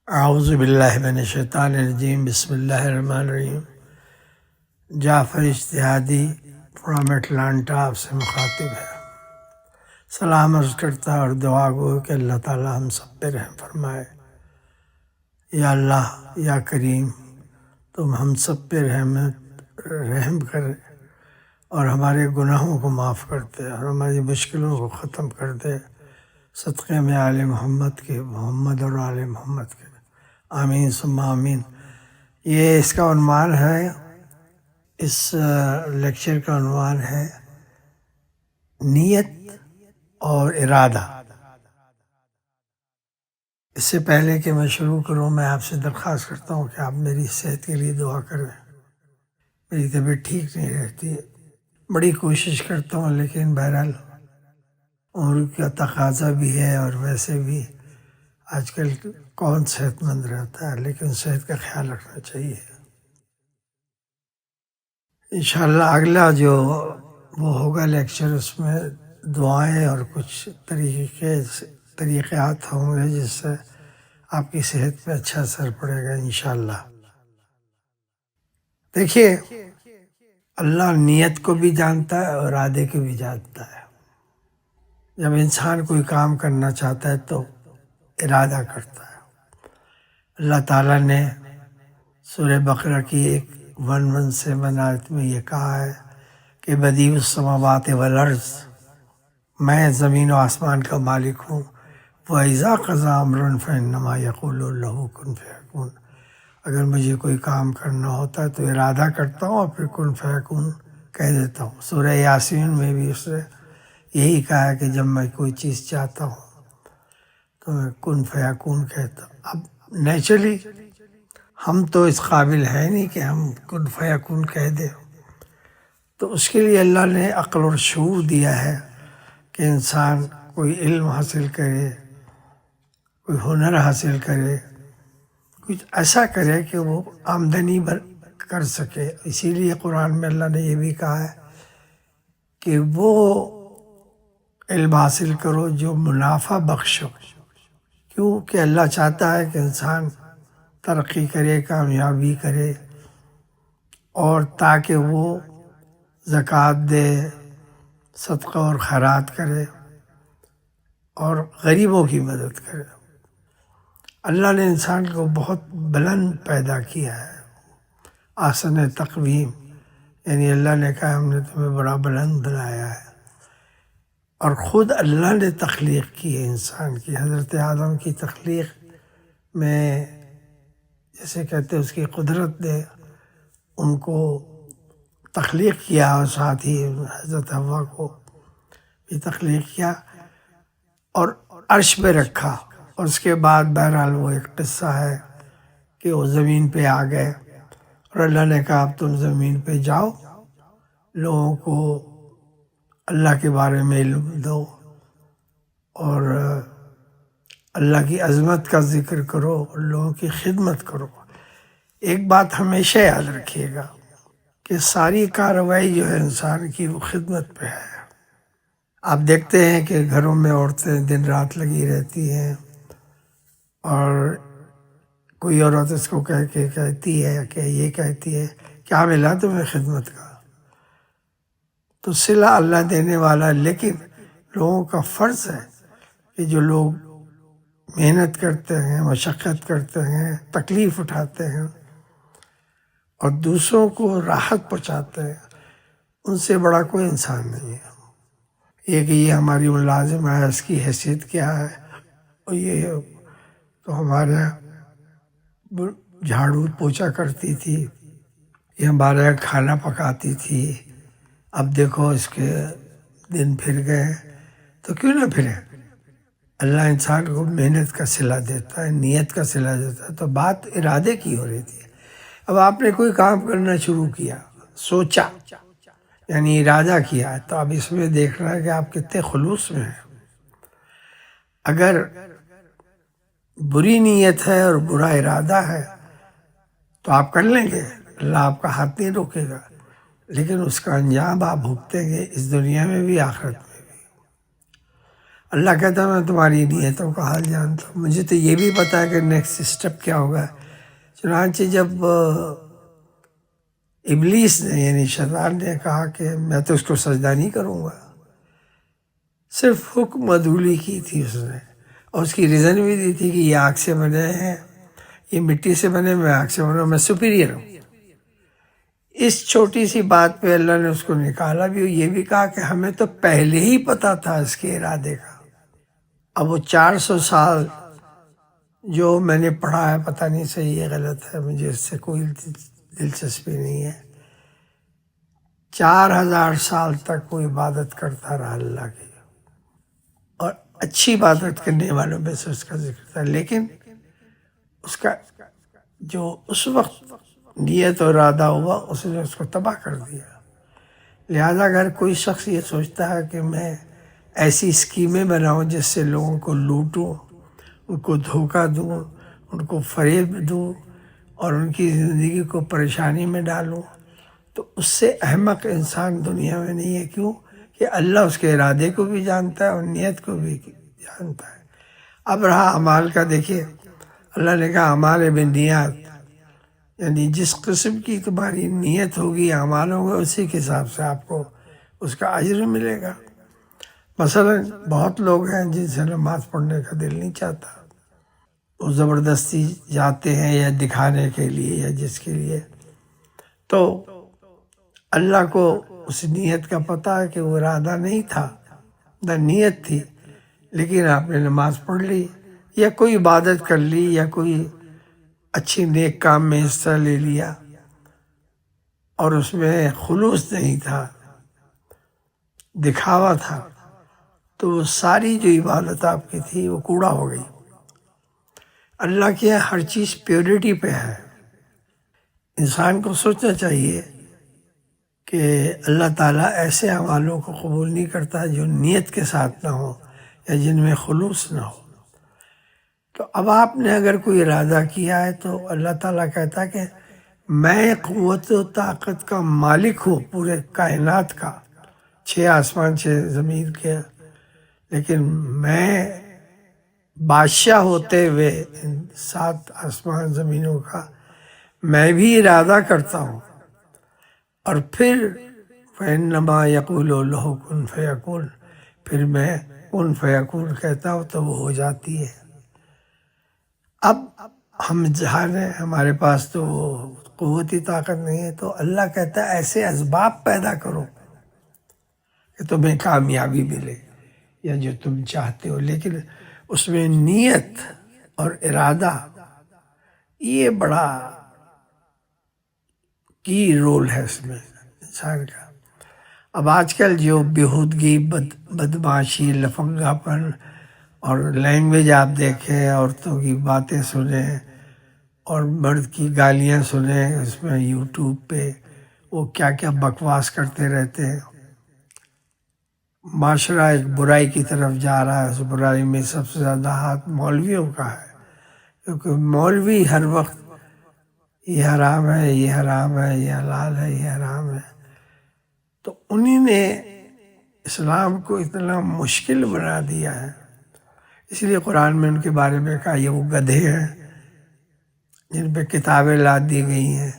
اعوذ باللہ من الشیطان الرجیم، بسم اللہ الرحمن الرحیم۔ جعفر اجتہادی فرام اٹلانٹا آپ سے مخاطب ہے۔ سلام عرض کرتا اور دعا گو کہ اللہ تعالی ہم سب پہ رحم فرمائے۔ یا اللہ یا کریم، تم ہم سب پہ رحم کر اور ہمارے گناہوں کو معاف کر دے اور ہماری مشکلوں کو ختم کر دے، صدقے میں آل محمد کے، محمد اور آل محمد کے، آمین ثم آمین۔ یہ اس کا عنوان ہے، اس لیکچر کا عنوان ہے نیت اور ارادہ۔ اس سے پہلے کہ میں شروع کروں، میں آپ سے درخواست کرتا ہوں کہ آپ میری صحت کے لیے دعا کریں۔ میری طبیعت ٹھیک نہیں رہتی، بڑی کوشش کرتا ہوں لیکن بہرحال عمر کا تقاضا بھی ہے، اور ویسے بھی آج کل کون صحت مند رہتا ہے، لیکن صحت کا خیال رکھنا چاہیے۔ انشاءاللہ اگلا جو وہ ہوگا لیکچر، اس میں دعائیں اور کچھ طریقات ہوں گے جس سے آپ کی صحت پہ اچھا اثر پڑے گا انشاءاللہ۔ دیکھیے، اللہ نیت کو بھی جانتا ہے اور ارادے کو بھی جانتا ہے۔ جب انسان کوئی کام کرنا چاہتا ہے تو ارادہ کرتا ہے۔ اللہ تعالیٰ نے سورہ بقرہ کی 117 آیت میں یہ کہا ہے کہ بدیع السماوات والارض، میں زمین و آسمان کا مالک ہوں، وَإِذَا قَضَىٰ أَمْرًا فَإِنَّمَا يَقُولُ لَهُ كُن فَيَكُونُ۔ اگر مجھے کوئی کام کرنا ہوتا ہے تو ارادہ کرتا ہوں اور پھر کن فیکون کہہ دیتا ہوں۔ سورہ یاسین میں بھی اس نے یہی کہا ہے کہ جب میں کوئی چیز چاہتا ہوں تو میں کن فیکون کہتا ہوں۔ اب نیچرلی ہم تو اس قابل ہیں نہیں کہ ہم کن فیکون کہہ دیں، تو اس کے لیے اللہ نے عقل اور شعور دیا ہے کہ انسان کوئی علم حاصل کرے، کوئی ہنر حاصل کرے، کچھ ایسا کرے کہ وہ آمدنی کر سکے۔ اسی لیے قرآن میں اللہ نے یہ بھی کہا ہے کہ وہ علم حاصل کرو جو منافع بخش ہو، کیونکہ اللہ چاہتا ہے کہ انسان ترقی کرے، کامیابی کرے، اور تاکہ وہ زکوٰۃ دے، صدقہ اور خیرات کرے اور غریبوں کی مدد کرے۔ اللہ نے انسان کو بہت بلند پیدا کیا ہے، احسن تقویم، یعنی اللہ نے کہا ہم نے تمہیں بڑا بلند بنایا ہے، اور خود اللہ نے تخلیق کی ہے انسان کی۔ حضرت آدم کی تخلیق میں جیسے کہتے ہیں اس کی قدرت نے ان کو تخلیق کیا، اور ساتھ ہی حضرت حوا کو بھی تخلیق کیا اور عرش پہ رکھا، اور اس کے بعد بہرحال وہ ایک قصہ ہے کہ وہ زمین پہ آ گئے، اور اللہ نے کہا اب تم زمین پہ جاؤ، لوگوں کو اللہ کے بارے میں علم دو اور اللہ کی عظمت کا ذکر کرو اور لوگوں کی خدمت کرو۔ ایک بات ہمیشہ یاد رکھیے گا کہ ساری کارروائی جو ہے انسان کی وہ خدمت پہ ہے۔ آپ دیکھتے ہیں کہ گھروں میں عورتیں دن رات لگی رہتی ہیں، اور کوئی عورت اس کو کہتی ہے کہ یہ کہتی ہے کیا ملا تمہیں خدمت کا، تو صلہ اللہ دینے والا، لیکن لوگوں کا فرض ہے کہ جو لوگ محنت کرتے ہیں، مشقت کرتے ہیں، تکلیف اٹھاتے ہیں اور دوسروں کو راحت پہنچاتے ہیں، ان سے بڑا کوئی انسان نہیں ہے۔ یہ کہ یہ ہماری ملازم ہے، اس کی حیثیت کیا ہے، اور یہ تو ہمارے جھاڑو پوچھا کرتی تھی، یہ ہمارے یہاں کھانا پکاتی تھی، اب دیکھو اس کے دن پھر گئے، تو کیوں نہ پھرے؟ اللہ انسان کو محنت کا صلہ دیتا ہے، نیت کا صلہ دیتا ہے۔ تو بات ارادے کی ہو رہی تھی۔ اب آپ نے کوئی کام کرنا شروع کیا، سوچا، یعنی ارادہ کیا، تو اب اس میں دیکھ رہا ہے کہ آپ کتنے خلوص میں ہیں۔ اگر بری نیت ہے اور برا ارادہ ہے تو آپ کر لیں گے، اللہ آپ کا ہاتھ نہیں روکے گا، لیکن اس کا انجام آپ بھگتیں گے، اس دنیا میں بھی آخرت میں بھی۔ اللہ کہتا ہے میں تمہاری نیتوں کا حال جانتا ہوں، مجھے تو یہ بھی پتا ہے کہ نیکسٹ اسٹیپ کیا ہوگا۔ چنانچہ جب ابلیس نے یعنی شیطان نے کہا کہ میں تو اس کو سجدہ نہیں کروں گا، صرف حکم عدولی کی تھی اس نے، اور اس کی ریزن بھی دی تھی کہ یہ آگ سے بنے ہیں، یہ مٹی سے بنے، میں آگ سے بنا، میں سپیریئر ہوں۔ اس چھوٹی سی بات پہ اللہ نے اس کو نکالا بھی، یہ بھی کہا کہ ہمیں تو پہلے ہی پتا تھا اس کے ارادے کا۔ اب وہ 400 سال جو میں نے پڑھا ہے، پتہ نہیں صحیح ہے غلط ہے، مجھے اس سے کوئی دلچسپی نہیں ہے، 4000 سال تک وہ عبادت کرتا رہا اللہ کی، اور اچھی عبادت کرنے والوں میں سے اس کا ذکر تھا، لیکن اس کا جو اس وقت نیت اور ارادہ ہوا اس نے اس کو تباہ کر دیا۔ لہذا اگر کوئی شخص یہ سوچتا ہے کہ میں ایسی اسکیمیں بناؤں جس سے لوگوں کو لوٹوں، ان کو دھوکہ دوں، ان کو فریب دوں اور ان کی زندگی کو پریشانی میں ڈالوں، تو اس سے احمق انسان دنیا میں نہیں ہے۔ کیوں کہ اللہ اس کے ارادے کو بھی جانتا ہے اور نیت کو بھی جانتا ہے۔ اب رہا اعمال کا، دیکھیے اللہ نے کہا اعمال بالنیات، یعنی جس قسم کی تمہاری نیت ہوگی، اعمال ہوگا، اسی کے حساب سے آپ کو اس کا اجر ملے گا۔ مثلا بہت لوگ ہیں جن سے نماز پڑھنے کا دل نہیں چاہتا، وہ زبردستی جاتے ہیں یا دکھانے کے لیے یا جس کے لیے، تو اللہ کو اس نیت کا پتہ ہے کہ وہ ارادہ نہیں تھا، نہ نیت تھی، لیکن آپ نے نماز پڑھ لی یا کوئی عبادت کر لی یا کوئی اچھی نیک کام میں حصہ لے لیا اور اس میں خلوص نہیں تھا، دکھاوا تھا، تو وہ ساری جو عبادت آپ کی تھی وہ کوڑا ہو گئی۔ اللہ کے یہاں ہر چیز پیورٹی پہ ہے۔ انسان کو سوچنا چاہیے کہ اللہ تعالیٰ ایسے اعمالوں کو قبول نہیں کرتا جو نیت کے ساتھ نہ ہو یا جن میں خلوص نہ ہو۔ تو اب آپ نے اگر کوئی ارادہ کیا ہے تو اللہ تعالیٰ کہتا ہے کہ میں قوت و طاقت کا مالک ہوں پورے کائنات کا، 6 آسمان 6 زمین کے، لیکن میں بادشاہ ہوتے ہوئے ان 7 آسمان زمینوں کا میں بھی ارادہ کرتا ہوں، اور پھر فَإِنَّمَا يَقُولُ لَهُ كُن فَيَكُونُ، پھر میں کن فیکون کہتا ہوں تو وہ ہو جاتی ہے۔ اب ہم جہاں ہیں، ہمارے پاس تو قوتی طاقت نہیں ہے، تو اللہ کہتا ہے ایسے اسباب پیدا کرو کہ تمہیں کامیابی ملے یا جو تم چاہتے ہو، لیکن اس میں نیت اور ارادہ یہ بڑا کی رول ہے اس میں انسان کا۔ اب آج کل جو بیہودگی، بدمعاشی، لفنگا پن اور لینگویج آپ دیکھیں، عورتوں کی باتیں سنیں اور مرد کی گالیاں سنیں، اس میں یوٹیوب پہ وہ کیا کیا بکواس کرتے رہتے ہیں۔ معاشرہ ایک برائی کی طرف جا رہا ہے، اس برائی میں سب سے زیادہ ہاتھ مولویوں کا ہے، کیونکہ مولوی ہر وقت یہ حرام ہے، یہ حرام ہے، یہ حلال ہے، یہ حرام ہے، تو انہی نے اسلام کو اتنا مشکل بنا دیا ہے۔ اس لیے قرآن میں ان کے بارے میں کہا یہ وہ گدھے ہیں جن پہ کتابیں لاد دی گئی ہیں،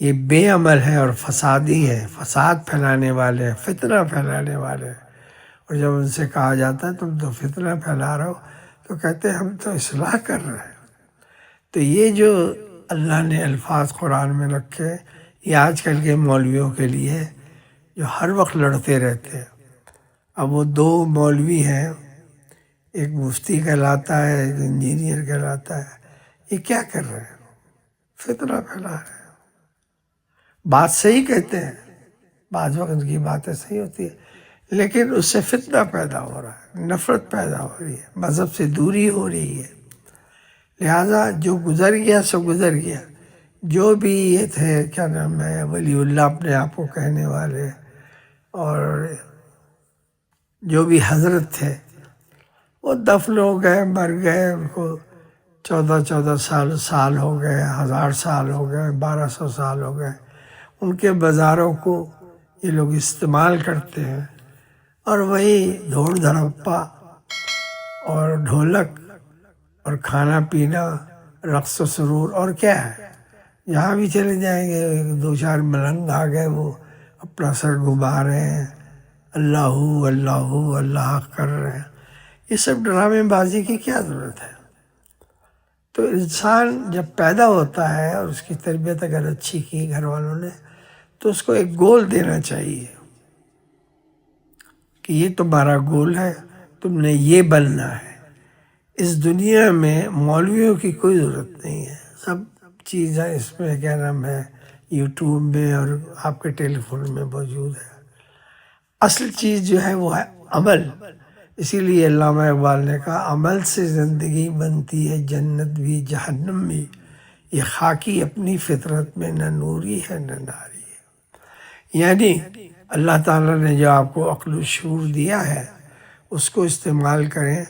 یہ بے عمل ہیں اور فسادی ہیں، فساد پھیلانے والے ہیں، فتنہ پھیلانے والے ہیں۔ اور جب ان سے کہا جاتا ہے تم تو فتنہ پھیلا رہے ہو، تو کہتے ہیں ہم تو اصلاح کر رہے ہیں۔ تو یہ جو اللہ نے الفاظ قرآن میں رکھے، یہ آج کل کے مولویوں کے لیے جو ہر وقت لڑتے رہتے ہیں۔ اب وہ 2 مولوی ہیں، ایک مفتی کہلاتا ہے، ایک انجینئر کہلاتا ہے، یہ کیا کر رہے ہیں؟ فتنہ پھیلا رہے ہیں۔ بات صحیح کہتے ہیں، بعض وقت ان کی باتیں صحیح ہوتی ہیں، لیکن اس سے فتنہ پیدا ہو رہا ہے، نفرت پیدا ہو رہی ہے، مذہب سے دوری ہو رہی ہے۔ لہٰذا جو گزر گیا سو گزر گیا۔ جو بھی یہ تھے کیا نام ہے ولی اللہ اپنے آپ کو کہنے والے، اور جو بھی حضرت تھے وہ دفن ہو گئے، مر گئے، ان کو 14 سال ہو گئے، 1000 سال ہو گئے، 1200 سال ہو گئے۔ ان کے مزاروں کو یہ لوگ استعمال کرتے ہیں، اور وہی دھوڑ دھڑپا اور ڈھولک اور کھانا پینا، رقص و سرور، اور کیا ہے؟ جہاں بھی چلے جائیں گے دو چار ملنگ آ گئے، وہ اپنا سر گھما رہے ہیں، اللہ اللہ اللہ کر رہے ہیں۔ یہ سب ڈرامے بازی کی کیا ضرورت ہے؟ تو انسان جب پیدا ہوتا ہے اور اس کی تربیت اگر اچھی کی گھر والوں نے، تو اس کو ایک گول دینا چاہیے کہ یہ تمہارا گول ہے، تم نے یہ بننا ہے۔ اس دنیا میں مولویوں کی کوئی ضرورت نہیں ہے، سب چیزیں اس میں کیا نام ہے یوٹیوب میں اور آپ کے ٹیلی فون میں موجود ہے۔ اصل چیز جو ہے وہ ہے عمل۔ اسی لیے علامہ اقبال نے کہا عمل سے زندگی بنتی ہے جنت بھی جہنم بھی، یہ خاکی اپنی فطرت میں نہ نوری ہے نہ ناری ہے۔ یعنی اللہ تعالیٰ نے جو آپ کو عقل و شعور دیا ہے اس کو استعمال کریں،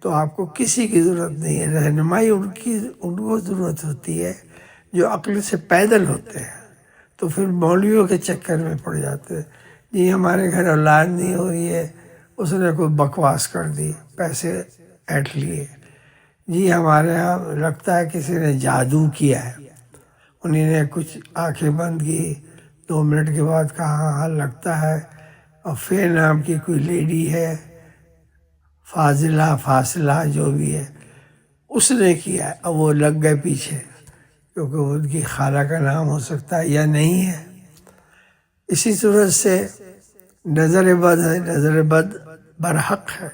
تو آپ کو کسی کی ضرورت نہیں ہے۔ رہنمائی ان کو ضرورت ہوتی ہے جو عقل سے پیدل ہوتے ہیں، تو پھر مولویوں کے چکر میں پڑ جاتے ہیں۔ جی ہمارے گھر اولاد نہیں ہو رہی ہے، اس نے کوئی بکواس کر دی، پیسے ایٹ لیے۔ جی ہمارے یہاں لگتا ہے کسی نے جادو کیا ہے، انہیں نے کچھ آنکھیں بند کی، 2 منٹ کے بعد کہا ہاں لگتا ہے، اور فے نام کی کوئی لیڈی ہے، فاضلہ فاصلہ جو بھی ہے، اس نے کیا ہے، اب وہ لگ گئے پیچھے، کیونکہ ان کی خالہ کا نام ہو سکتا ہے یا نہیں ہے۔ اسی صورت سے نظر بد ہے، نظر بد برحق ہے،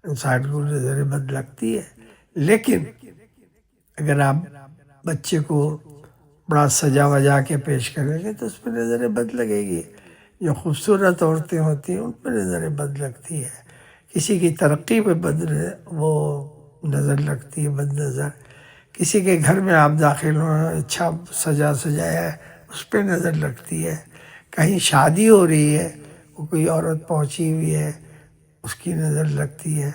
انسان کو نظر بد لگتی ہے، لیکن اگر آپ بچے کو بڑا سجا وجا کے پیش کریں گے تو اس پہ نظر بد لگے گی۔ جو خوبصورت عورتیں ہوتی ہیں ان پہ نظر بد لگتی ہے، کسی کی ترقی پہ وہ نظر لگتی ہے بد نظر، کسی کے گھر میں آپ داخل ہو اچھا سجا سجایا ہے اس پہ نظر لگتی ہے، کہیں شادی ہو رہی ہے وہ کوئی عورت پہنچی ہوئی ہے اس کی نظر لگتی ہے،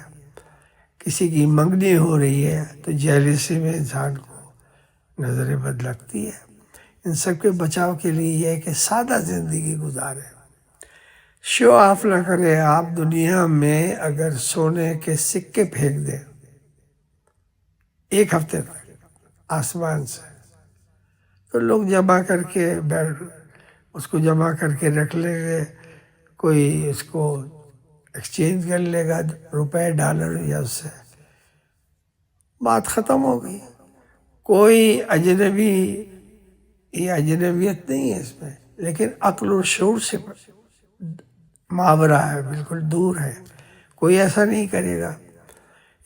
کسی کی منگنی ہو رہی ہے تو جیلسی میں انسان کو نظر بد لگتی ہے۔ ان سب کے بچاؤ کے لیے یہ ہے کہ سادہ زندگی گزارے، شو آف نہ کرے۔ آپ دنیا میں اگر سونے کے سکے پھینک دیں 1 ہفتے تک آسمان سے، تو لوگ جمع کر کے اس کو جمع کر کے رکھ لیں گے، کوئی اس کو ایکسچینج کر لے گا روپے ڈالر یا اس سے، بات ختم ہو گئی۔ کوئی اجنبی یا اجنبیت نہیں ہے اس میں، لیکن عقل و شعور سے ماورا ہے، بالکل دور ہے، کوئی ایسا نہیں کرے گا۔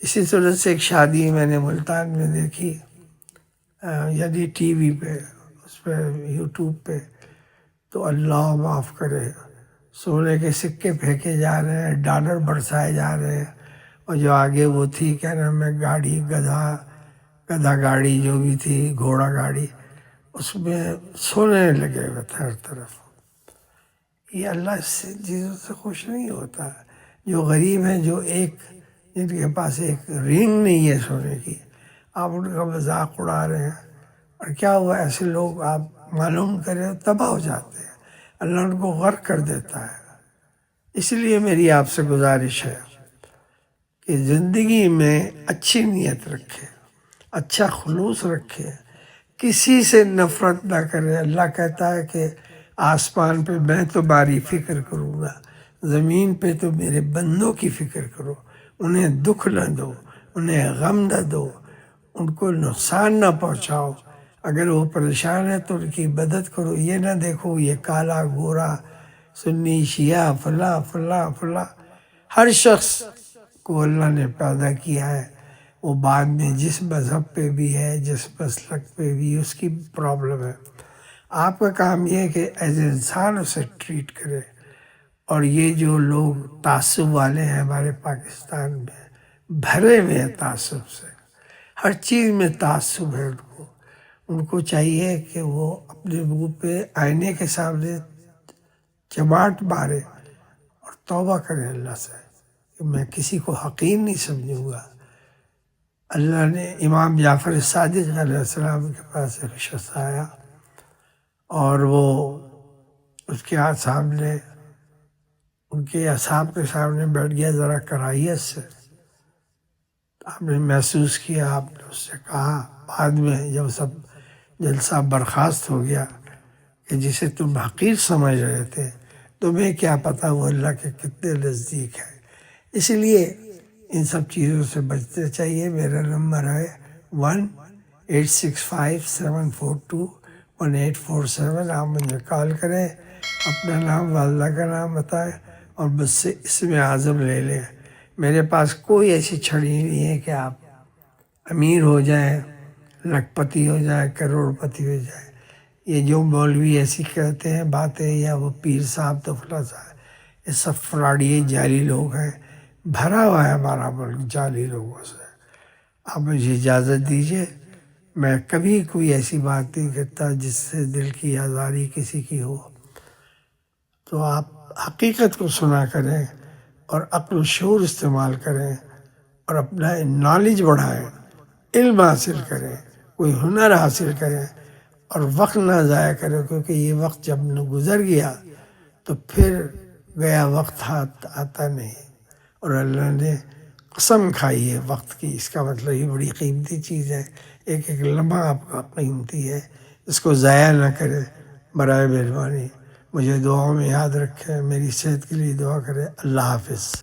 اسی صورت سے ایک شادی میں نے ملتان میں دیکھی، یعنی ٹی وی پہ، اس پہ یوٹیوب پہ، تو اللہ معاف کرے سونے کے سکے پھینکے جا رہے ہیں، ڈالر برسائے جا رہے ہیں، اور جو آگے وہ تھی کیا نام ہے گاڑی، گدھا گاڑی جو بھی تھی، گھوڑا گاڑی، اس میں سونے لگے ہوئے تھے ہر طرف۔ یہ اللہ اس چیزوں سے خوش نہیں ہوتا۔ جو غریب ہیں، جو جن کے پاس ایک رنگ نہیں ہے سونے کی، آپ ان کا مذاق اڑا رہے ہیں، اور کیا ہوا ایسے لوگ آپ معلوم کریں تباہ ہو جاتے ہیں، اللہ ان کو غرق کر دیتا ہے۔ اس لیے میری آپ سے گزارش ہے کہ زندگی میں اچھی نیت رکھے، اچھا خلوص رکھے، کسی سے نفرت نہ کرے۔ اللہ کہتا ہے کہ آسمان پہ میں تمہاری فکر کروں گا، زمین پہ تو میرے بندوں کی فکر کرو، انہیں دکھ نہ دو، انہیں غم نہ دو، ان کو نقصان نہ پہنچاؤ، اگر وہ پریشان ہے تو ان کی مدد کرو۔ یہ نہ دیکھو یہ کالا گورا، سنی شیعہ، فلاں فلاں فلاں، ہر شخص کو اللہ نے پیدا کیا ہے، وہ بعد میں جس مذہب پہ بھی ہے، جس مسلک پہ بھی، اس کی پرابلم ہے۔ آپ کا کام یہ ہے کہ ایز اے انسان اسے ٹریٹ کرے۔ اور یہ جو لوگ تعصب والے ہیں ہمارے پاکستان میں، بھرے ہوئے ہیں تعصب سے، ہر چیز میں تعصب ہے ان کو چاہیے کہ وہ اپنے منہ پہ آئینے کے سامنے چماٹ مارے اور توبہ کرے اللہ سے کہ میں کسی کو حقیر نہیں سمجھوں گا۔ اللہ نے امام جعفر صادق علیہ السلام کے پاس ایک شخص آیا، اور وہ اس کے سامنے، ان کے اصحاب کے سامنے بیٹھ گیا ذرا کراہیت سے، آپ نے محسوس کیا، آپ نے اس سے کہا بعد میں جب سب جلسہ برخاست ہو گیا کہ جسے تم حقیر سمجھ رہے تھے تمہیں کیا پتہ وہ اللہ کے کتنے نزدیک ہے۔ اس لیے ان سب چیزوں سے بچتے چاہیے۔ میرا نمبر ہے 1-865-742-1847۔ آپ مجھے کال کریں، اپنا نام والدہ کا نام بتائیں اور مجھ سے اسم اعظم لے لیں۔ میرے پاس کوئی ایسی چھڑی نہیں ہے کہ آپ امیر ہو جائیں، لکھ پتی ہو جائیں، کروڑ پتی ہو جائیں۔ یہ جو مولوی ایسی کہتے ہیں باتیں، یا وہ پیر صاحب تو فلاں صاحب، یہ سب فراڈی جعلی لوگ ہیں۔ بھرا ہوا ہے ہمارا ملک جعلی لوگوں سے۔ آپ مجھے اجازت دیجیے، میں کبھی کوئی ایسی بات نہیں کرتا جس سے دل کی آزاری کسی کی ہو۔ تو آپ حقیقت کو سنا کریں اور عقل و شعور استعمال کریں اور اپنا نالج بڑھائیں، علم حاصل کریں، کوئی ہنر حاصل کریں اور وقت نہ ضائع کریں، کیونکہ یہ وقت جب گزر گیا تو پھر گیا وقت آتا نہیں۔ اور اللہ نے قسم کھائی ہے وقت کی، اس کا مطلب یہ بڑی قیمتی چیز ہے۔ ایک ایک لمحہ آپ کا قیمتی ہے، اس کو ضائع نہ کریں۔ برائے مہربانی مجھے دعاؤں میں یاد رکھیں، میری صحت کے لیے دعا کریں۔ اللہ حافظ۔